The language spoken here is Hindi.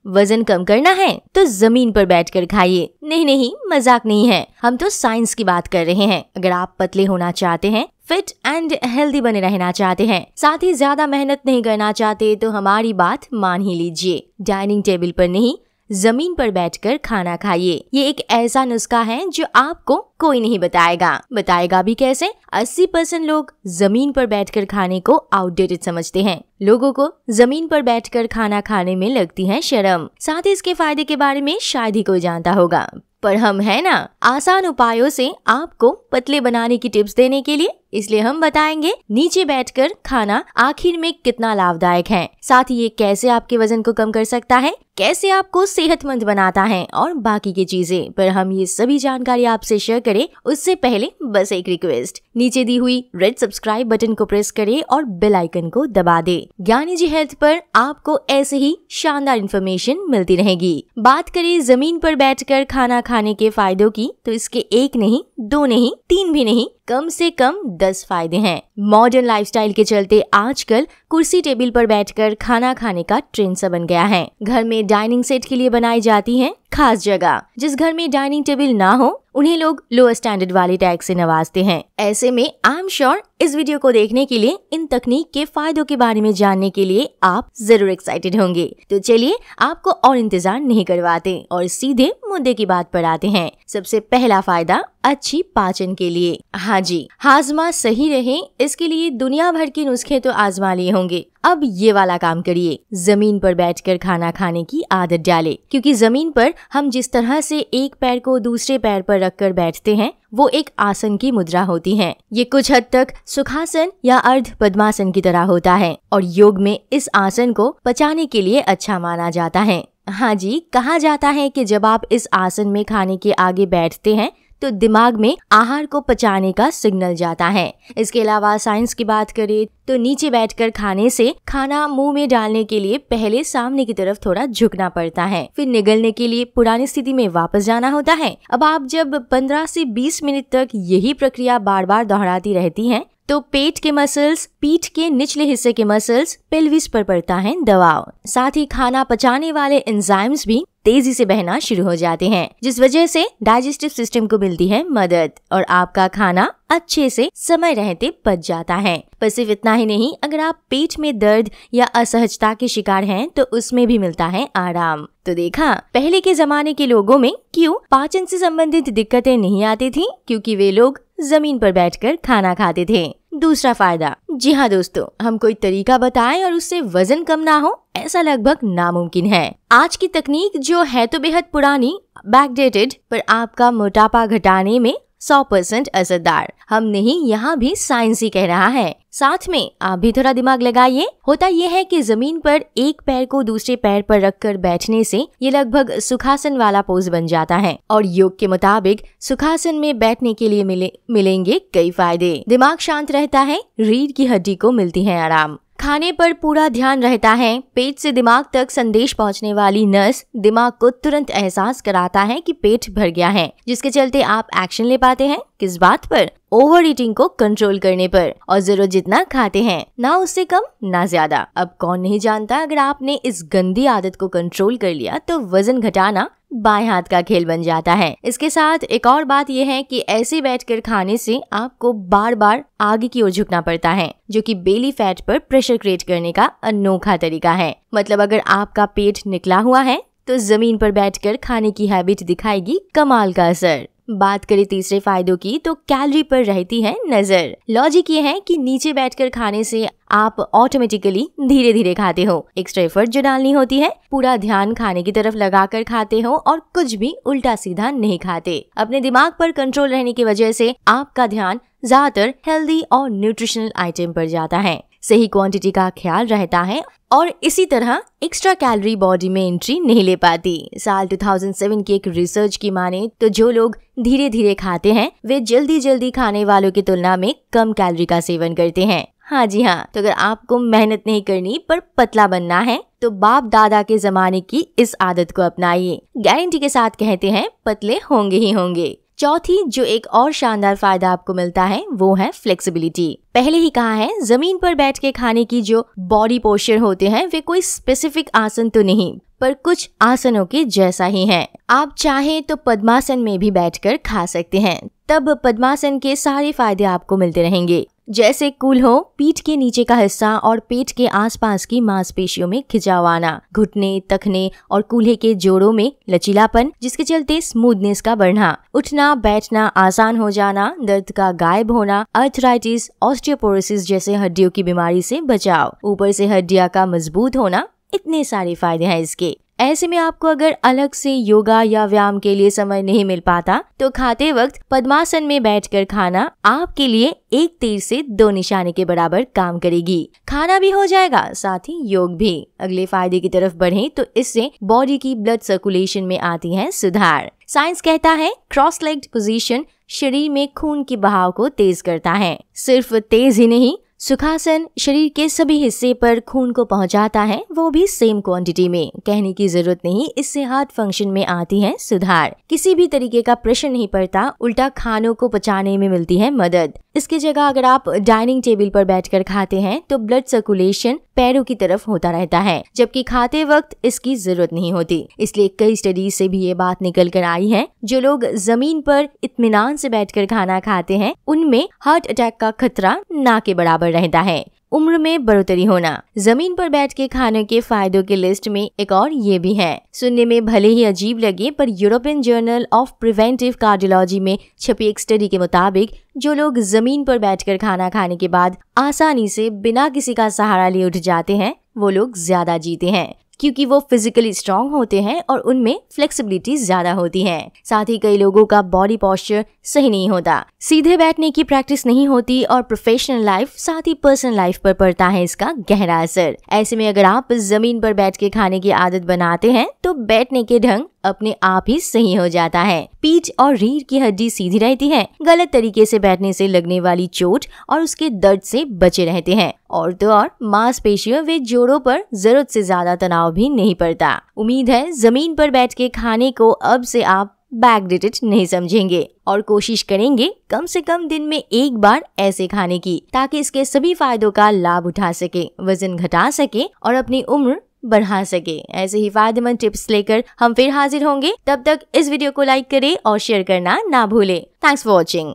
वजन कम करना है तो जमीन पर बैठकर खाइए। नहीं नहीं, मजाक नहीं है, हम तो साइंस की बात कर रहे हैं। अगर आप पतले होना चाहते हैं, फिट एंड हेल्दी बने रहना चाहते हैं, साथ ही ज्यादा मेहनत नहीं करना चाहते, तो हमारी बात मान ही लीजिए। डाइनिंग टेबल पर नहीं, जमीन पर बैठकर खाना खाइए। ये एक ऐसा नुस्खा है जो आपको कोई नहीं बताएगा भी कैसे। 80% लोग जमीन पर बैठकर खाने को आउटडेटेड समझते हैं। लोगों को जमीन पर बैठकर खाना खाने में लगती है शर्म। साथ ही इसके फायदे के बारे में शायद ही कोई जानता होगा, पर हम है ना आसान उपायों से आपको पतले बनाने की टिप्स देने के लिए। इसलिए हम बताएंगे नीचे बैठकर खाना आखिर में कितना लाभदायक है, साथ ही ये कैसे आपके वजन को कम कर सकता है, कैसे आपको सेहतमंद बनाता है और बाकी की चीजें। पर हम ये सभी जानकारी आपसे शेयर करें उससे पहले बस एक रिक्वेस्ट, नीचे दी हुई रेड सब्सक्राइब बटन को प्रेस करें और बेल आइकन को दबा दे। ज्ञानी जी हेल्थ पर आपको ऐसे ही शानदार इन्फॉर्मेशन मिलती रहेगी। बात करें जमीन पर बैठकर खाना खाने के फायदों की, तो इसके 1 नहीं, 2 नहीं, 3 भी नहीं, कम से कम 10 फायदे हैं। मॉडर्न लाइफस्टाइल के चलते आजकल कुर्सी टेबल पर बैठकर खाना खाने का ट्रेंड सा बन गया है। घर में डाइनिंग सेट के लिए बनाई जाती है खास जगह। जिस घर में डाइनिंग टेबल ना हो उन्हें लोग लोअर स्टैंडर्ड वाले टैग से नवाजते हैं। ऐसे में आई एम श्योर इस वीडियो को देखने के लिए, इन तकनीक के फायदों के बारे में जानने के लिए आप जरूर एक्साइटेड होंगे। तो चलिए आपको और इंतजार नहीं करवाते और सीधे मुद्दे की बात पर आते हैं। सबसे पहला फायदा, अच्छी पाचन के लिए। हाँ जी, हाजमा सही रहे इसके लिए दुनिया भर के नुस्खे तो आजमा लिए होंगे। अब ये वाला काम करिए, जमीन पर बैठकर खाना खाने की आदत डालें। क्योंकि जमीन पर हम जिस तरह से एक पैर को दूसरे पैर पर रखकर बैठते हैं वो एक आसन की मुद्रा होती है। ये कुछ हद तक सुखासन या अर्ध पद्मासन की तरह होता है और योग में इस आसन को पचाने के लिए अच्छा माना जाता है। हाँ जी, कहा जाता है कि जब आप इस आसन में खाने के आगे बैठते हैं तो दिमाग में आहार को पचाने का सिग्नल जाता है। इसके अलावा साइंस की बात करें तो नीचे बैठकर खाने से खाना मुंह में डालने के लिए पहले सामने की तरफ थोड़ा झुकना पड़ता है, फिर निगलने के लिए पुरानी स्थिति में वापस जाना होता है। अब आप जब 15 से 20 मिनट तक यही प्रक्रिया बार बार दोहराती रहती हैं, तो पेट के मसल्स, पीठ के निचले हिस्से के मसल्स, पेल्विस पर पड़ता है दबाव। साथ ही खाना पचाने वाले एंजाइम्स भी तेजी से बहना शुरू हो जाते हैं, जिस वजह से डाइजेस्टिव सिस्टम को मिलती है मदद और आपका खाना अच्छे से समय रहते पच जाता है। पर सिर्फ इतना ही नहीं, अगर आप पेट में दर्द या असहजता के शिकार हैं तो उसमें भी मिलता है आराम। तो देखा, पहले के जमाने के लोगों में क्यों पाचन से संबंधित दिक्कतें नहीं आती थी, क्योंकि वे लोग जमीन पर बैठकर खाना खाते थे। दूसरा फायदा, जी हाँ दोस्तों, हम कोई तरीका बताएं और उससे वजन कम ना हो, ऐसा लगभग नामुमकिन है। आज की तकनीक जो है तो बेहद पुरानी, बैकडेटेड, पर आपका मोटापा घटाने में 100% असरदार। हम नहीं, यहाँ भी साइंस ही कह रहा है। साथ में आप भी थोड़ा दिमाग लगाइए। होता यह है कि जमीन पर एक पैर को दूसरे पैर पर रखकर बैठने से ये लगभग सुखासन वाला पोज बन जाता है और योग के मुताबिक सुखासन में बैठने के लिए मिलेंगे कई फायदे। दिमाग शांत रहता है, रीढ़ की हड्डी को मिलती है आराम, खाने पर पूरा ध्यान रहता है, पेट से दिमाग तक संदेश पहुंचने वाली नस दिमाग को तुरंत एहसास कराता है कि पेट भर गया है, जिसके चलते आप एक्शन ले पाते हैं। किस बात पर? ओवर ईटिंग को कंट्रोल करने पर। और जरूरत जितना खाते हैं, ना उससे कम ना ज्यादा। अब कौन नहीं जानता, अगर आपने इस गंदी आदत को कंट्रोल कर लिया तो वजन घटाना बाएं हाथ का खेल बन जाता है। इसके साथ एक और बात यह है कि ऐसे बैठकर खाने से आपको बार बार आगे की ओर झुकना पड़ता है, जो कि बेली फैट पर प्रेशर क्रिएट करने का अनोखा तरीका है। मतलब अगर आपका पेट निकला हुआ है तो जमीन पर बैठकर खाने की हैबिट दिखाएगी कमाल का असर। बात करें तीसरे फायदों की, तो कैलोरी पर रहती है नजर। लॉजिक ये है कि नीचे बैठकर खाने से आप ऑटोमेटिकली धीरे धीरे खाते हो, एक्स्ट्रा एफर्ट जो डालनी होती है, पूरा ध्यान खाने की तरफ लगाकर खाते हो और कुछ भी उल्टा सीधा नहीं खाते। अपने दिमाग पर कंट्रोल रहने की वजह से आपका ध्यान ज्यादातर हेल्दी और न्यूट्रिशनल आइटम पर जाता है, सही क्वांटिटी का ख्याल रहता है और इसी तरह एक्स्ट्रा कैलोरी बॉडी में एंट्री नहीं ले पाती। साल 2007 की एक रिसर्च की माने तो जो लोग धीरे धीरे खाते हैं वे जल्दी जल्दी खाने वालों की तुलना में कम कैलोरी का सेवन करते हैं। हाँ जी हाँ, तो अगर आपको मेहनत नहीं करनी पर पतला बनना है तो बाप दादा के जमाने की इस आदत को अपनाइए। गारंटी के साथ कहते हैं पतले होंगे ही होंगे। चौथी जो एक और शानदार फायदा आपको मिलता है वो है फ्लेक्सिबिलिटी। पहले ही कहा है, जमीन पर बैठ के खाने की जो बॉडी पोस्चर होते हैं वे कोई स्पेसिफिक आसन तो नहीं, पर कुछ आसनों के जैसा ही है। आप चाहें तो पद्मासन में भी बैठकर खा सकते हैं। तब पद्मासन के सारे फायदे आपको मिलते रहेंगे, जैसे कूल हो, पीठ के नीचे का हिस्सा और पेट के आसपास की मांसपेशियों में खिंचाव आना, घुटने, तखने और कूल्हे के जोड़ों में लचीलापन, जिसके चलते स्मूथनेस का बढ़ना, उठना बैठना आसान हो जाना, दर्द का गायब होना, अर्थराइटिस, ऑस्टियोपोरोसिस जैसे हड्डियों की बीमारी से बचाव, ऊपर से हड्डियां का मजबूत होना, इतने सारे फायदे हैं इसके। ऐसे में आपको अगर अलग से योगा या व्यायाम के लिए समय नहीं मिल पाता तो खाते वक्त पद्मासन में बैठकर खाना आपके लिए एक तीर से 2 निशाने के बराबर काम करेगी। खाना भी हो जाएगा, साथ ही योग भी। अगले फायदे की तरफ बढ़ें तो इससे बॉडी की ब्लड सर्कुलेशन में आती है सुधार। साइंस कहता है क्रॉस लेग्ड पोजीशन शरीर में खून की बहाव को तेज करता है। सिर्फ तेज ही नहीं, सुखासन शरीर के सभी हिस्से पर खून को पहुंचाता है, वो भी सेम क्वांटिटी में। कहने की जरूरत नहीं, इससे हार्ट फंक्शन में आती है सुधार। किसी भी तरीके का प्रेशर नहीं पड़ता, उल्टा खानों को पचाने में मिलती है मदद। इसकी जगह अगर आप डाइनिंग टेबल पर बैठकर खाते हैं तो ब्लड सर्कुलेशन पैरों की तरफ होता रहता है, जबकि खाते वक्त इसकी जरूरत नहीं होती। इसलिए कई स्टडीज से भी ये बात निकल कर आई है, जो लोग जमीन पर इत्मीनान से बैठकर खाना खाते हैं उनमें हार्ट अटैक का खतरा ना के बराबर रहता है। उम्र में बढ़ोतरी होना। जमीन पर बैठ के खाने के फायदों की लिस्ट में एक और ये भी है। सुनने में भले ही अजीब लगे, पर European journal of preventive cardiology में छपी एक स्टडी के मुताबिक जो लोग जमीन पर बैठकर खाना खाने के बाद आसानी से बिना किसी का सहारा लिए उठ जाते हैं, वो लोग ज्यादा जीते हैं, क्योंकि वो फिजिकली स्ट्रांग होते हैं और उनमें फ्लेक्सिबिलिटी ज्यादा होती है। साथ ही कई लोगों का बॉडी पोस्चर सही नहीं होता, सीधे बैठने की प्रैक्टिस नहीं होती और प्रोफेशनल लाइफ साथ ही पर्सनल लाइफ पर पड़ता है इसका गहरा असर। ऐसे में अगर आप जमीन पर बैठ के खाने की आदत बनाते हैं तो बैठने के ढंग अपने आप ही सही हो जाता है। पीठ और रीढ़ की हड्डी सीधी रहती है, गलत तरीके से बैठने से लगने वाली चोट और उसके दर्द से बचे रहते हैं, और तो और मांसपेशियों व जोड़ों पर जरूरत से ज्यादा तनाव भी नहीं पड़ता। उम्मीद है जमीन पर बैठ के खाने को अब से आप बैकडेटेड नहीं समझेंगे और कोशिश करेंगे कम से कम दिन में एक बार ऐसे खाने की, ताकि इसके सभी फायदों का लाभ उठा सके, वजन घटा सके और अपनी उम्र बढ़ा सके। ऐसे ही फायदेमंद टिप्स लेकर हम फिर हाजिर होंगे। तब तक इस वीडियो को लाइक करें और शेयर करना ना भूलें। Thanks for watching.